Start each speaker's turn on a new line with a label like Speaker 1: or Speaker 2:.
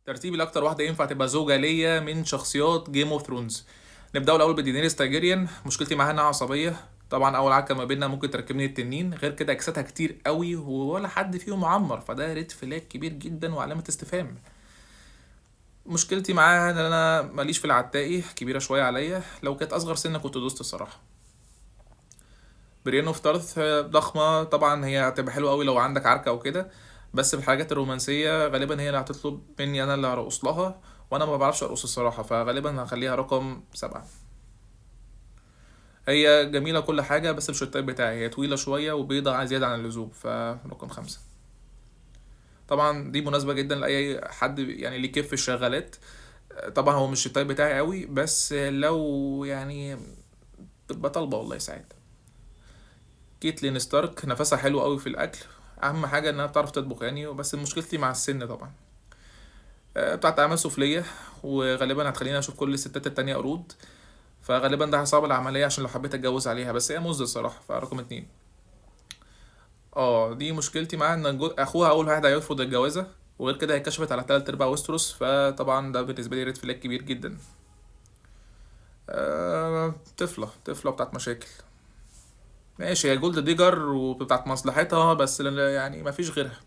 Speaker 1: ترتيبي لاكتر واحده ينفع تبقى زوجه ليا من شخصيات جيم اوف ثرونز. نبداوا الاول بدينيريس تارجيريان. مشكلتي معاها انها عصبيه. طبعا اول عركه ما بيننا ممكن تركبني التنين، غير كده اجسادها كتير قوي ولا حد فيهم معمر، فده ريد فلاج كبير جدا وعلامه استفهام. مشكلتي معاها ان انا ماليش في العتاقي، كبيره شويه عليا، لو كانت اصغر سنه كنت دوست الصراحه. بريان اوف تارث ضخمه طبعا، هي هتبقى حلوه قوي لو عندك عركه او كده، بس في الحاجات الرومانسيه غالبا هي اللي هتطلب مني انا اللي هرقص لها، وانا ما بعرفش ارقص الصراحه، فغالبا هخليها رقم 7. هي جميله كل حاجه بس مش التايب بتاعي، هي طويله شويه وبيضة زياده عن اللزوم، فرقم 5. طبعا دي مناسبه جدا لاي حد يعني ليه كيف في الشغالات. طبعا هو مش التايب بتاعي قوي، بس لو يعني تبقى طالبه والله ساعات. كيتلين ستارك نفسها حلو قوي في الاكل، اهم حاجه انها بتعرف تطبخ يعني، بس مشكلتي مع السن طبعا. بتاعت اعمال سفليه، وغالبا هتخليني اشوف كل الستات التانية قرود، فغالبا ده هيصعب العمليه عشان لو حبيت اتجوز عليها، بس هي مزة الصراحه، فرقم 2. اه دي مشكلتي معاها ان اخوها اول واحد هيرفض الجوازه، وغير كده هي كشفت على تلات ارباع ويستروس، فطبعا ده بالنسبه لي ريد فلاج كبير جدا. طفله طفله بتاعت مشاكل. ماشي، هي جولد ديجر وبتاعت مصلحتها، بس يعني مفيش غيرها.